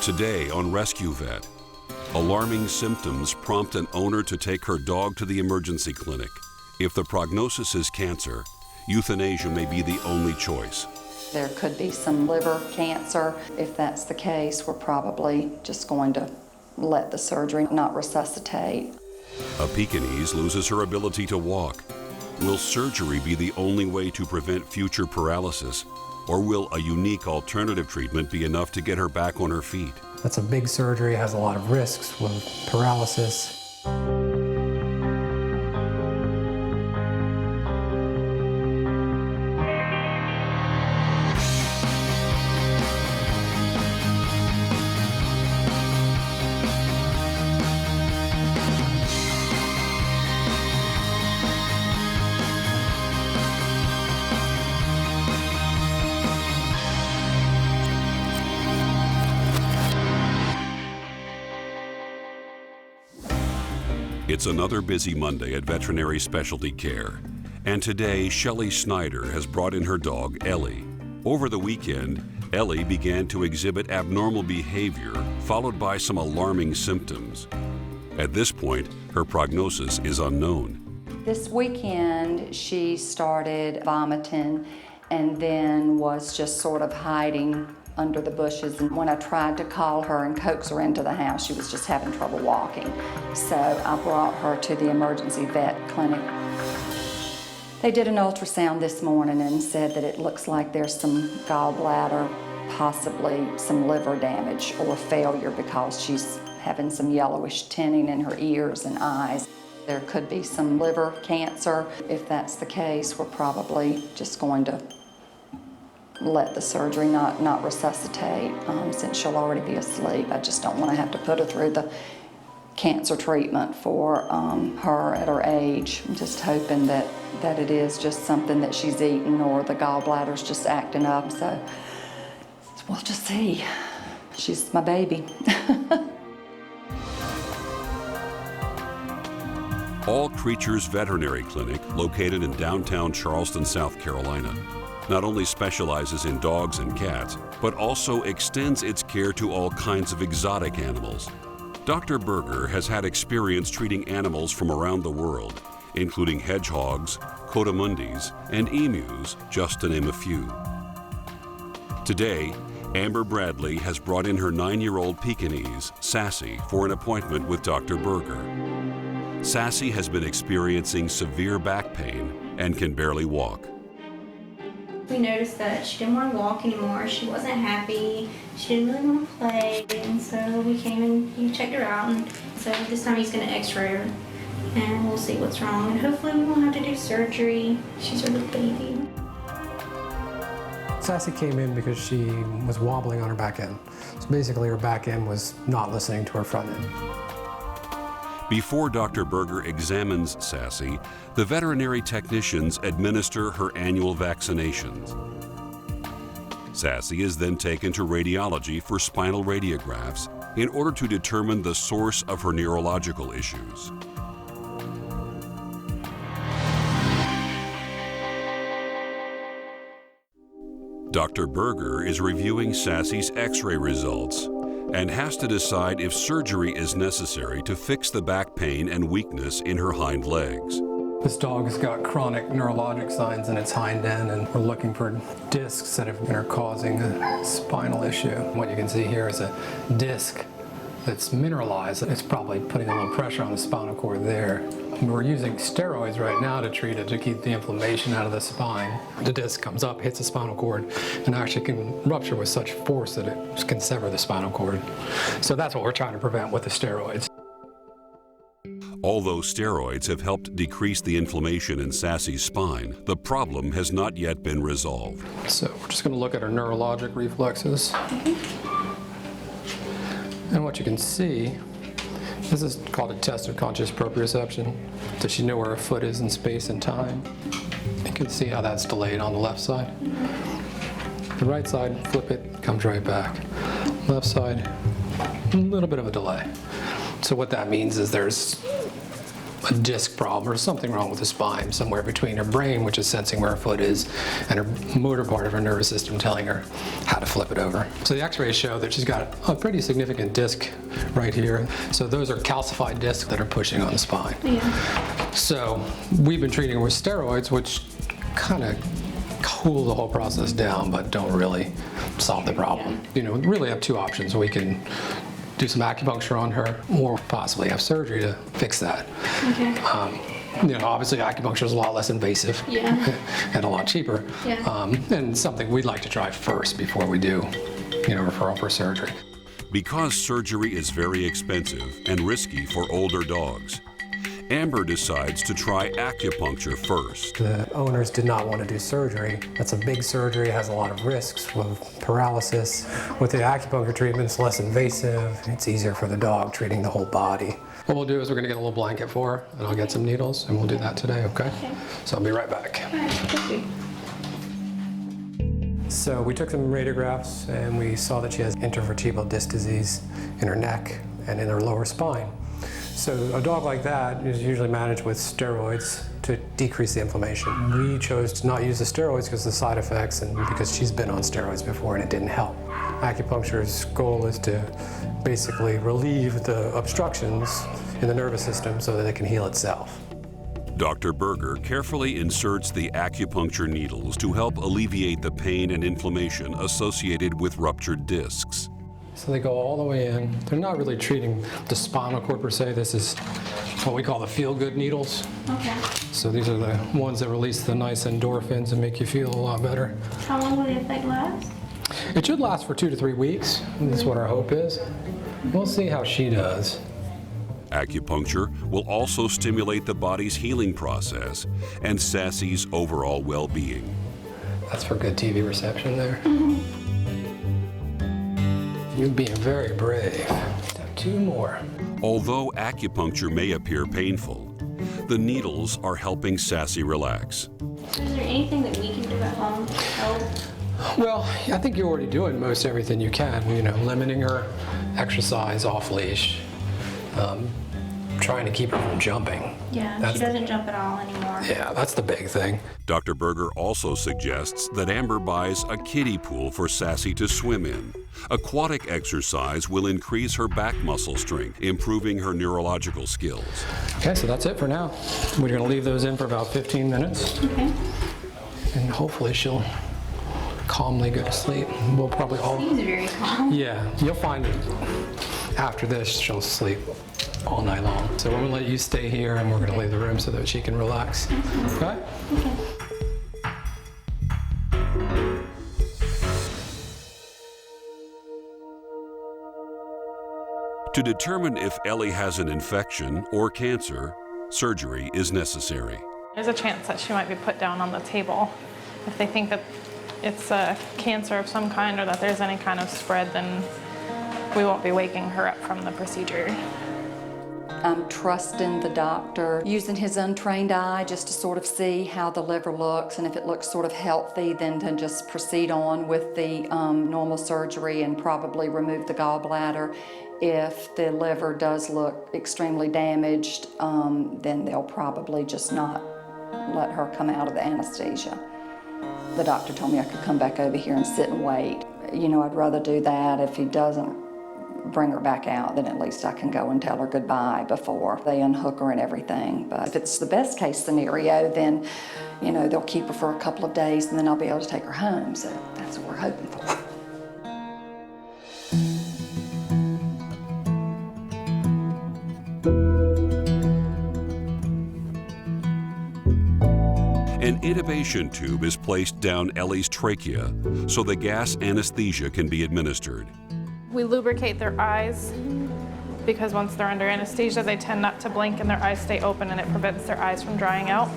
Today on Rescue Vet, alarming symptoms prompt an owner to take her dog to the emergency clinic. If the prognosis is cancer, euthanasia may be the only choice. There could be some liver cancer. If that's the case, we're probably just going to let the surgery, not resuscitate. A Pekingese loses her ability to walk. Will surgery be the only way to prevent future paralysis? Or will a unique alternative treatment be enough to get her back on her feet? That's a big surgery, has a lot of risks with paralysis. It's another busy Monday at Veterinary Specialty Care. And today, Shelley Snyder has brought in her dog, Ellie. Over the weekend, Ellie began to exhibit abnormal behavior, followed by some alarming symptoms. At this point, her prognosis is unknown. This weekend, she started vomiting and then was just sort of hiding under the bushes. And when I tried to call her and coax her into the house, she was just having trouble walking. So I brought her to the emergency vet clinic. They did an ultrasound this morning and said that it looks like there's some gallbladder, possibly some liver damage or failure because she's having some yellowish tinning in her ears and eyes. There could be some liver cancer. If that's the case, we're probably just going to let the surgery, not resuscitate, since she'll already be asleep. I just don't want to have to put her through the cancer treatment for her at her age. I'm just hoping that it is just something that she's eaten or the gallbladder's just acting up. So we'll just see. She's my baby. All Creatures Veterinary Clinic, located in downtown Charleston, South Carolina, not only specializes in dogs and cats, but also extends its care to all kinds of exotic animals. Dr. Berger has had experience treating animals from around the world, including hedgehogs, coatimundis, and emus, just to name a few. Today, Amber Bradley has brought in her 9-year-old Pekingese, Sassy, for an appointment with Dr. Berger. Sassy has been experiencing severe back pain and can barely walk. We noticed that she didn't want to walk anymore. She wasn't happy. She didn't really want to play. And so we came and he checked her out. And so this time he's going to x-ray her and we'll see what's wrong. And hopefully we won't have to do surgery. She's a little baby. Sassy came in because she was wobbling on her back end. So basically her back end was not listening to her front end. Before Dr. Berger examines Sassy, the veterinary technicians administer her annual vaccinations. Sassy is then taken to radiology for spinal radiographs in order to determine the source of her neurological issues. Dr. Berger is reviewing Sassy's X-ray results and has to decide if surgery is necessary to fix the back pain and weakness in her hind legs. This dog has got chronic neurologic signs in its hind end, and we're looking for discs that are causing a spinal issue. What you can see here is a disc that's mineralized. It's probably putting a little pressure on the spinal cord there. We're using steroids right now to treat it, to keep the inflammation out of the spine. The disc comes up, hits the spinal cord, and actually can rupture with such force that it can sever the spinal cord. So that's what we're trying to prevent with the steroids. Although steroids have helped decrease the inflammation in Sassy's spine, the problem has not yet been resolved. So we're just going to look at her neurologic reflexes. And what you can see, this is called a test of conscious proprioception. Does she know where her foot is in space and time? You can see how that's delayed on the left side. The right side, flip it, comes right back. Left side, a little bit of a delay. So what that means is there's a disc problem or something wrong with the spine, somewhere between her brain, which is sensing where her foot is, and her motor part of her nervous system telling her how to flip it over. So the x-rays show that she's got a pretty significant disc right here. So those are calcified discs that are pushing on the spine. Yeah. So we've been treating her with steroids, which kind of cool the whole process down, but don't really solve the problem. You know, we really have two options. We can do some acupuncture on her, or possibly have surgery to fix that. Okay. You know, obviously acupuncture is a lot less invasive, Yeah. and a lot cheaper, Yeah. and something we'd like to try first before we do, you know, referral for surgery. Because surgery is very expensive and risky for older dogs, Amber decides to try acupuncture first. The owners did not want to do surgery. That's a big surgery, has a lot of risks with paralysis. With the acupuncture treatment, it's less invasive. It's easier for the dog, treating the whole body. What we'll do is we're going to get a little blanket for her, and I'll get some needles, and we'll do that today, okay? So I'll be right back. All right, thank you. So we took some radiographs, and we saw that she has intervertebral disc disease in her neck and in her lower spine. So a dog like that is usually managed with steroids to decrease the inflammation. We chose to not use the steroids because of the side effects and because she's been on steroids before and it didn't help. Acupuncture's goal is to basically relieve the obstructions in the nervous system so that it can heal itself. Dr. Berger carefully inserts the acupuncture needles to help alleviate the pain and inflammation associated with ruptured discs. So they go all the way in. They're not really treating the spinal cord per se. This is what we call the feel-good needles. Okay. So these are the ones that release the nice endorphins and make you feel a lot better. How long will the effect last? It should last for 2 to 3 weeks. That's what our hope is. We'll see how she does. Acupuncture will also stimulate the body's healing process and Sassy's overall well-being. That's for good TV reception there. You're being very brave. Have 2 more. Although acupuncture may appear painful, the needles are helping Sassy relax. Is there anything that we can do at home to help? Well, I think you're already doing most everything you can. You know, limiting her exercise off leash, trying to keep her from jumping. Yeah, she doesn't jump at all anymore. Yeah, that's the big thing. Dr. Berger also suggests that Amber buys a kiddie pool for Sassy to swim in. Aquatic exercise will increase her back muscle strength, improving her neurological skills. Okay, so that's it for now. We're going to leave those in for about 15 minutes. Okay. And hopefully she'll calmly go to sleep. We'll probably all... Seems very calm. Yeah, you'll find it. After this, she'll sleep all night long. So we're going to let you stay here, and we're going to leave the room so that she can relax. Okay? Okay. To determine if Ellie has an infection or cancer, surgery is necessary. There's a chance that she might be put down on the table. If they think that it's a cancer of some kind or that there's any kind of spread, then we won't be waking her up from the procedure. I'm trusting the doctor, using his untrained eye just to sort of see how the liver looks, and if it looks sort of healthy, then to just proceed on with the normal surgery and probably remove the gallbladder. If the liver does look extremely damaged, then they'll probably just not let her come out of the anesthesia. The doctor told me I could come back over here and sit and wait. You know, I'd rather do that. If he doesn't bring her back out, then at least I can go and tell her goodbye before they unhook her and everything. But if it's the best case scenario, then, you know, they'll keep her for a couple of days and then I'll be able to take her home. So that's what we're hoping for. An intubation tube is placed down Ellie's trachea so the gas anesthesia can be administered. We lubricate their eyes because once they're under anesthesia, they tend not to blink and their eyes stay open, and it prevents their eyes from drying out.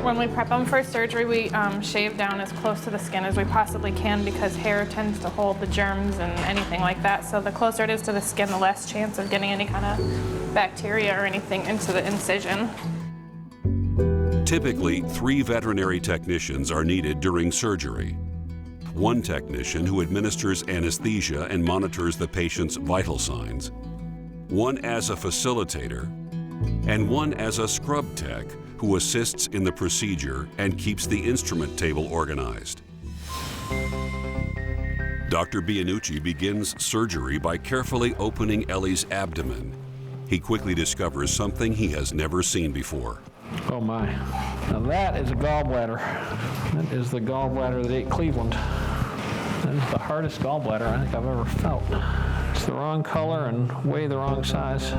When we prep them for surgery, we shave down as close to the skin as we possibly can because hair tends to hold the germs and anything like that. So the closer it is to the skin, the less chance of getting any kind of bacteria or anything into the incision. Typically, 3 veterinary technicians are needed during surgery. one technician who administers anesthesia and monitors the patient's vital signs, one as a facilitator, and one as a scrub tech who assists in the procedure and keeps the instrument table organized. Dr. Bianucci begins surgery by carefully opening Ellie's abdomen. He quickly discovers something he has never seen before. Oh my. Now that is a gallbladder. That is the gallbladder that ate Cleveland. That is the hardest gallbladder I think I've ever felt. It's the wrong color and way the wrong size.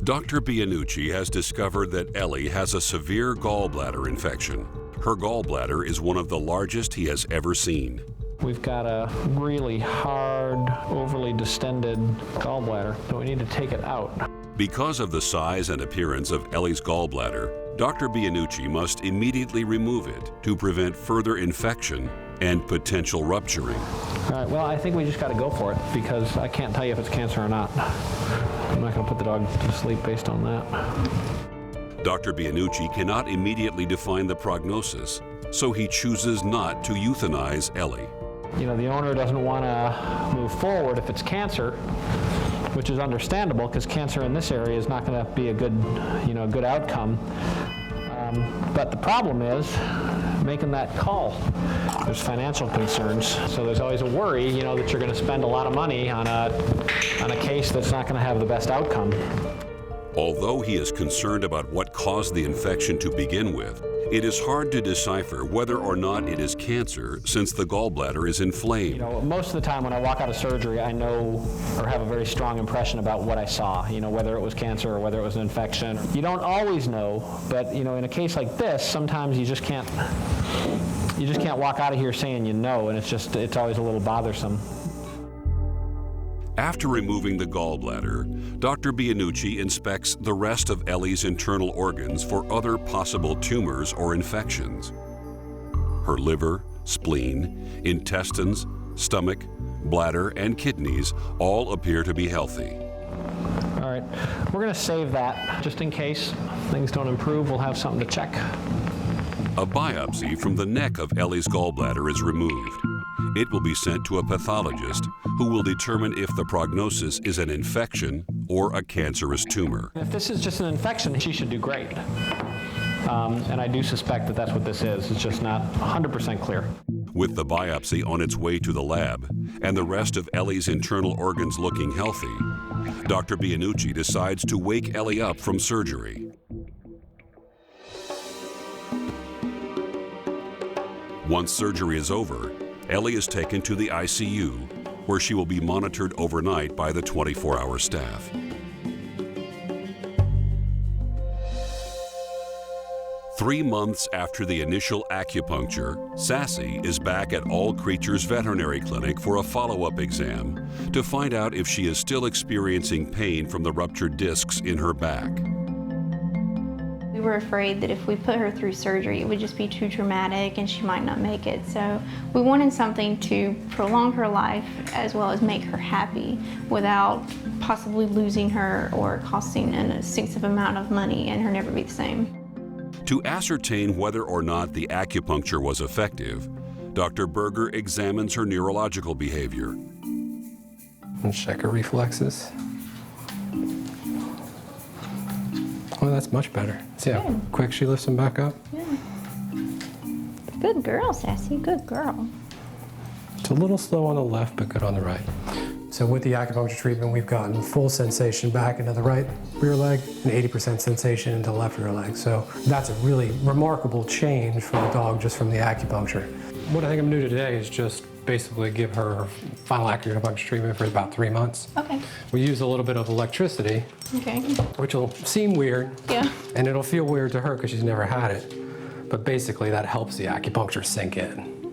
Dr. Bianucci has discovered that Ellie has a severe gallbladder infection. Her gallbladder is one of the largest he has ever seen. We've got a really hard, overly distended gallbladder, so we need to take it out. Because of the size and appearance of Ellie's gallbladder, Dr. Bianucci must immediately remove it to prevent further infection and potential rupturing. All right, well, I think we just got to go for it because I can't tell you if it's cancer or not. I'm not going to put the dog to sleep based on that. Dr. Bianucci cannot immediately define the prognosis, so he chooses not to euthanize Ellie. You know, the owner doesn't want to move forward if it's cancer, which is understandable because cancer in this area is not going to be a good, good outcome. But the problem is making that call. There's financial concerns, so there's always a worry, that you're going to spend a lot of money on a case that's not going to have the best outcome. Although he is concerned about what caused the infection to begin with, it is hard to decipher whether or not it is cancer since the gallbladder is inflamed. Most of the time when I walk out of surgery, I know or have a very strong impression about what I saw, whether it was cancer or whether it was an infection. You don't always know, but in a case like this, sometimes you just can't walk out of here saying and it's always a little bothersome. After removing the gallbladder, Dr. Bianucci inspects the rest of Ellie's internal organs for other possible tumors or infections. Her liver, spleen, intestines, stomach, bladder, and kidneys all appear to be healthy. All right, we're going to save that just in case things don't improve. We'll have something to check. A biopsy from the neck of Ellie's gallbladder is removed. It will be sent to a pathologist who will determine if the prognosis is an infection or a cancerous tumor. If this is just an infection, she should do great. And I do suspect that that's what this is. It's just not 100% clear. With the biopsy on its way to the lab and the rest of Ellie's internal organs looking healthy, Dr. Bianucci decides to wake Ellie up from surgery. Once surgery is over, Ellie is taken to the ICU, where she will be monitored overnight by the 24-hour staff. Three months after the initial acupuncture, Sassy is back at All Creatures Veterinary Clinic for a follow-up exam to find out if she is still experiencing pain from the ruptured discs in her back. We were afraid that if we put her through surgery, it would just be too traumatic and she might not make it. So we wanted something to prolong her life as well as make her happy without possibly losing her or costing an extensive amount of money and her never be the same. To ascertain whether or not the acupuncture was effective, Dr. Berger examines her neurological behavior. Let's check her reflexes. Oh, that's much better. See how quick she lifts them back up? Yeah. Good girl, Sassy, good girl. It's a little slow on the left, but good on the right. So with the acupuncture treatment, we've gotten full sensation back into the right rear leg and 80% sensation into the left rear leg. So that's a really remarkable change for the dog just from the acupuncture. What I think I'm going to do today is just basically give her final acupuncture treatment for about 3 months. Okay. We use a little bit of electricity, Okay. which will seem weird. Yeah. And it'll feel weird to her because she's never had it. But basically that helps the acupuncture sink in.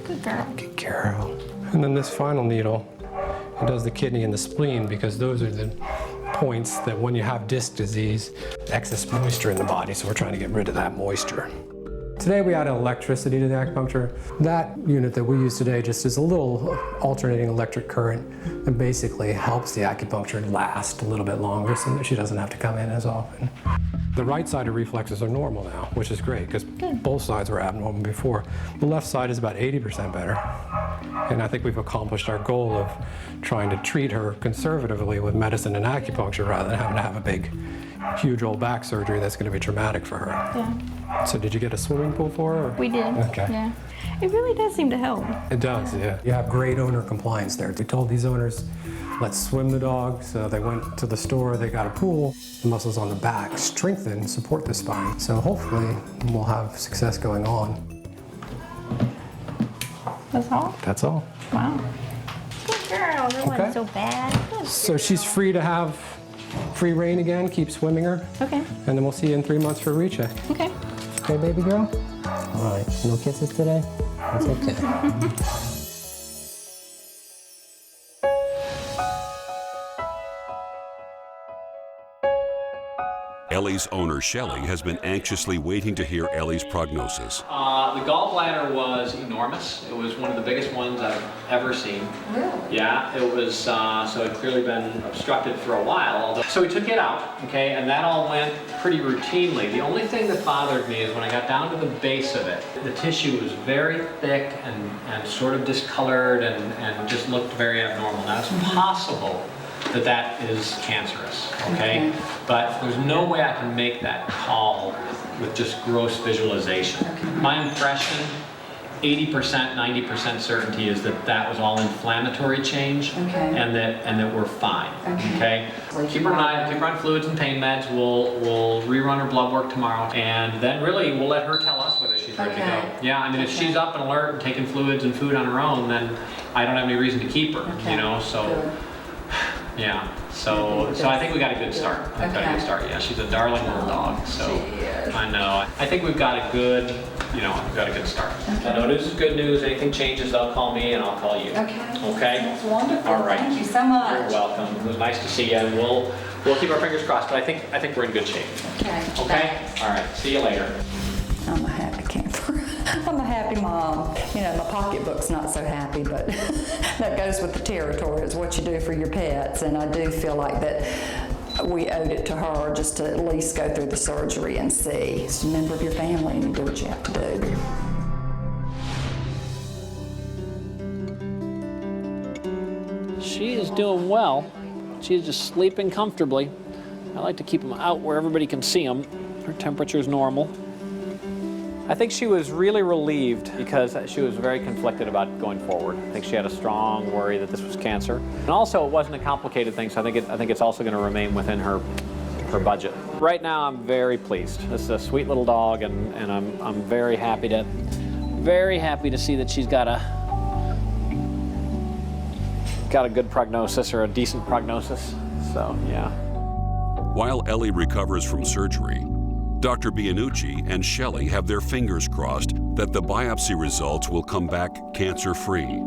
Good girl. Good girl. And then this final needle, it does the kidney and the spleen because those are the points that when you have disc disease, excess moisture in the body, so we're trying to get rid of that moisture. Today we added electricity to the acupuncture. That unit that we use today just is a little alternating electric current that basically helps the acupuncture last a little bit longer so that she doesn't have to come in as often. The right-sided reflexes are normal now, which is great because both sides were abnormal before. The left side is about 80% better. And I think we've accomplished our goal of trying to treat her conservatively with medicine and acupuncture rather than having to have a big, huge old back surgery that's going to be traumatic for her. Yeah. So did you get a swimming pool for her? We did. Okay. Yeah. It really does seem to help. It does, yeah. You have great owner compliance there. We told these owners, let's swim the dog. So they went to the store, they got a pool. The muscles on the back strengthen, support the spine. So hopefully we'll have success going on. That's all? That's all. Wow. Good girl. That Okay. wasn't so bad. Good So she's free to have free rein again, keep swimming her. Okay. And then we'll see you in 3 months for a recheck. Okay. Okay, baby girl? All right, no kisses today? That's okay. Ellie's owner, Shelley, has been anxiously waiting to hear Ellie's prognosis. The gallbladder was enormous. It was one of the biggest ones I've ever seen. Really? Yeah, it was, so it'd clearly been obstructed for a while. So we took it out, okay, and that all went pretty routinely. The only thing that bothered me is when I got down to the base of it, the tissue was very thick and sort of discolored and just looked very abnormal. Now, it's possible that that is cancerous, okay? But there's no way I can make that call with just gross visualization. My impression, 80%, 90% certainty is that that was all inflammatory change and that we're fine, okay? Keep her on fluids and pain meds. We'll rerun her blood work tomorrow, and then really we'll let her tell us whether she's ready to go. Yeah, I mean, if she's up and alert and taking fluids and food on her own, then I don't have any reason to keep her, you know, so. Good. Yeah, so I think we got a good start. I think we got a good start. Yeah, she's a darling little dog. So I know. I think we've got a good, we've got a good start. I know this is good news. Anything changes, they'll call me and I'll call you. Okay. Okay. That's wonderful. All right. Thank you so much. You're welcome. It was nice to see you, and we'll keep our fingers crossed. But I think we're in good shape. Okay. Okay. All right. See you later. I'm a happy camper. I'm a happy mom. My pocketbook's not so happy, but that goes with the territory. It's what you do for your pets, and I do feel like that we owed it to her just to at least go through the surgery and see. It's a member of your family, and you do what you have to do. She is doing well. She's just sleeping comfortably. I like to keep them out where everybody can see them. Her temperature's normal. I think she was really relieved because she was very conflicted about going forward. I think she had a strong worry that this was cancer. And also, it wasn't a complicated thing, so I think it's also going to remain within her budget. Right now, I'm very pleased. This is a sweet little dog, and I'm very happy to see that she's got a good prognosis, or a decent prognosis. So, yeah. While Ellie recovers from surgery, Dr. Bianucci and Shelley have their fingers crossed that the biopsy results will come back cancer-free.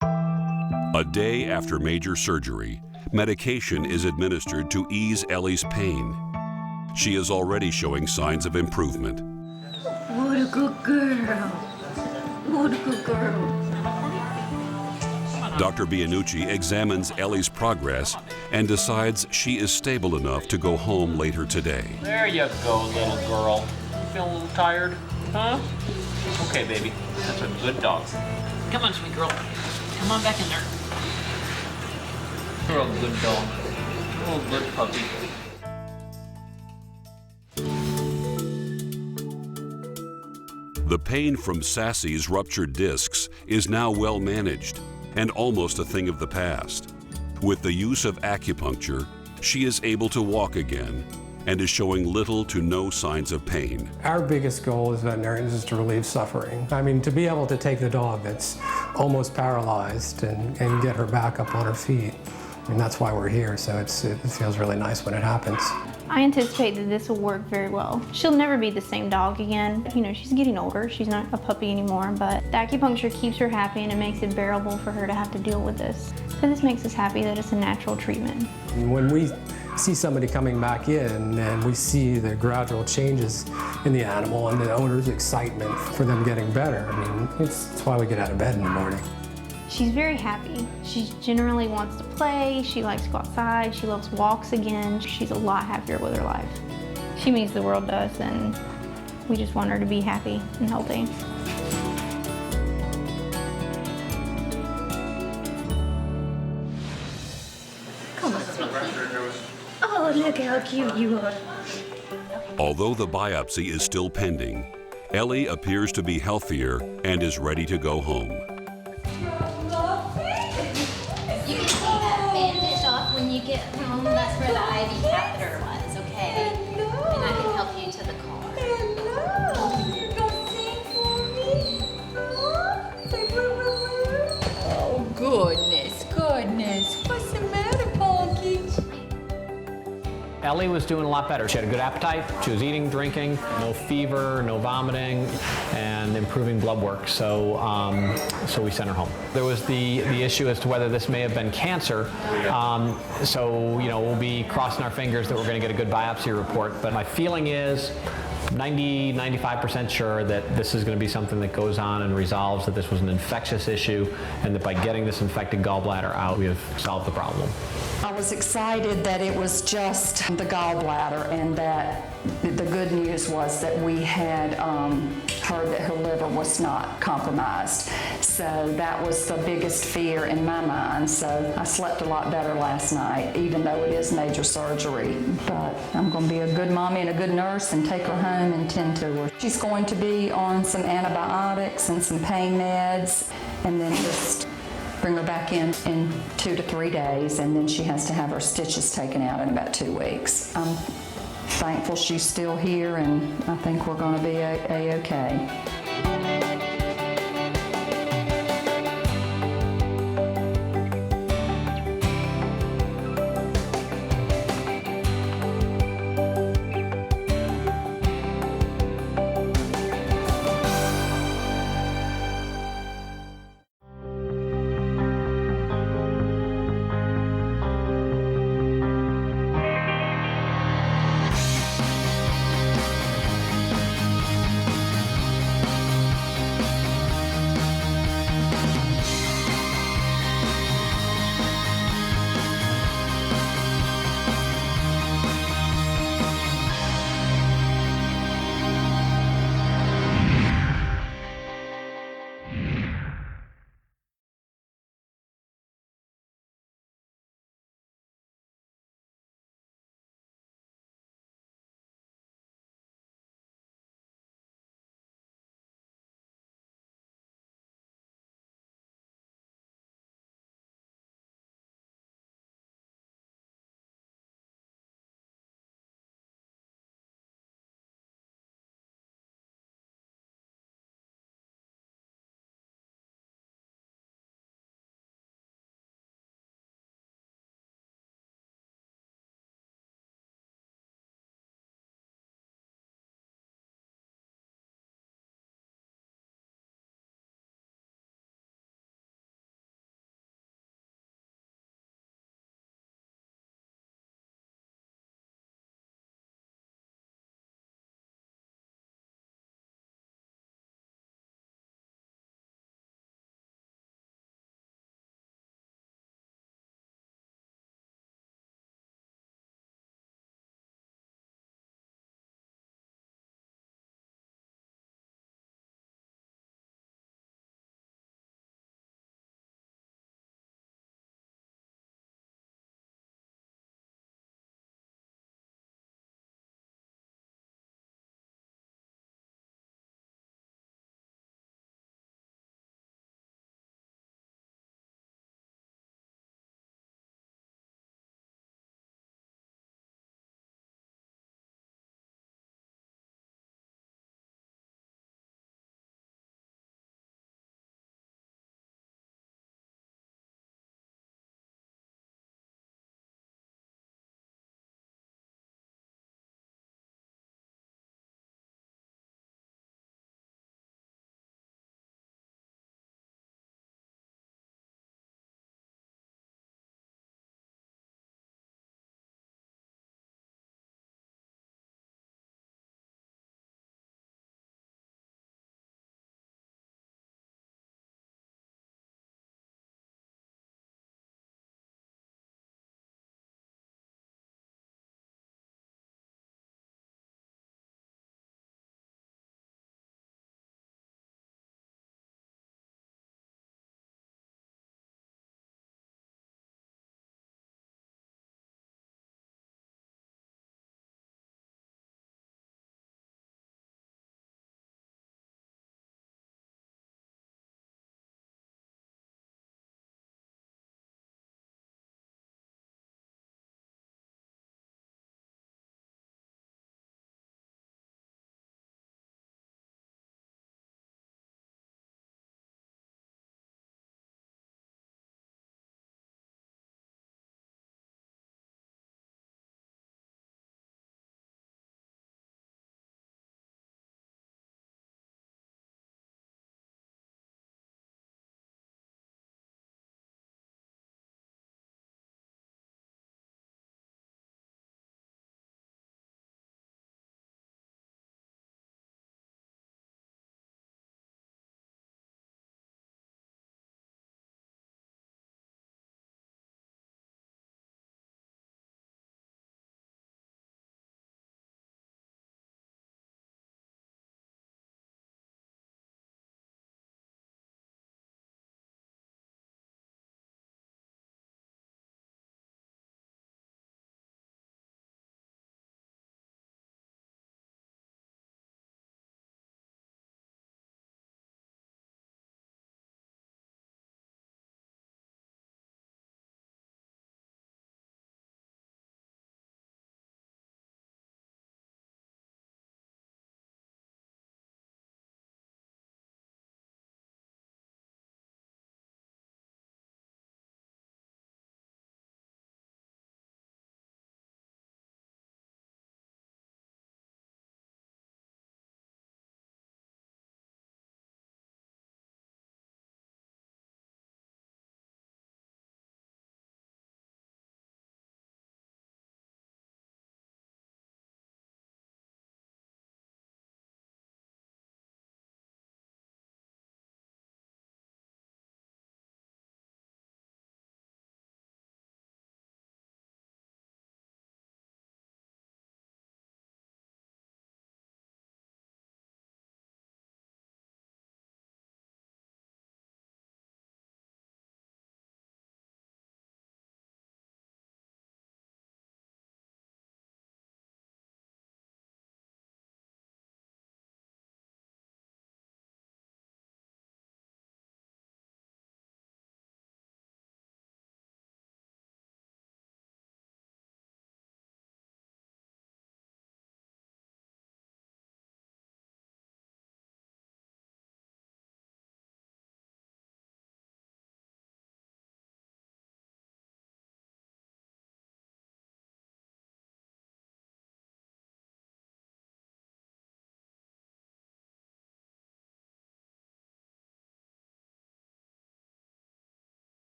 A day after major surgery, medication is administered to ease Ellie's pain. She is already showing signs of improvement. What a good girl. What a good girl. Dr. Bianucci examines Ellie's progress and decides she is stable enough to go home later today. There you go, little girl. You feeling a little tired? Huh? Okay, baby. That's a good dog. Come on, sweet girl. Come on back in there. You're a good dog. Oh, good puppy. The pain from Sassy's ruptured discs is now well managed and almost a thing of the past. With the use of acupuncture, she is able to walk again and is showing little to no signs of pain. Our biggest goal as veterinarians is to relieve suffering. I mean, to be able to take the dog that's almost paralyzed and get her back up on her feet. I mean, that's why we're here, so it feels really nice when it happens. I anticipate that this will work very well. She'll never be the same dog again. She's getting older. She's not a puppy anymore, but the acupuncture keeps her happy, and it makes it bearable for her to have to deal with this. So this makes us happy that it's a natural treatment. When we see somebody coming back in and we see the gradual changes in the animal and the owner's excitement for them getting better. I mean, it's why we get out of bed in the morning. She's very happy. She generally wants to play, she likes to go outside, she loves walks again. She's a lot happier with her life. She means the world to us, and we just want her to be happy and healthy. Come on, sweetie. Oh, look how cute you are. Although the biopsy is still pending, Ellie appears to be healthier and is ready to go home. You can take that bandage off when you get home. That's where the IV catheter was, okay? And I can help you to the car. Hello. You're gonna sing for me? Huh? Say woo woo woo. Oh, goodness, goodness. What's the matter, Punky? Ellie was doing a lot better. She had a good appetite, she was eating, drinking, no fever, no vomiting, and improving blood work, so we sent her home. There was the issue as to whether this may have been cancer, so we'll be crossing our fingers that we're going to get a good biopsy report, but my feeling is 95% sure that this is going to be something that goes on and resolves, that this was an infectious issue, and that by getting this infected gallbladder out, we have solved the problem. I was excited that it was just the gallbladder, and that the good news was that we had heard that her liver was not compromised. So that was the biggest fear in my mind. So I slept a lot better last night, even though it is major surgery. But I'm going to be a good mommy and a good nurse and take her home and tend to her. She's going to be on some antibiotics and some pain meds, and then just bring her back in 2 to 3 days, and then she has to have her stitches taken out in about 2 weeks. I'm thankful she's still here, and I think we're going to be a-okay.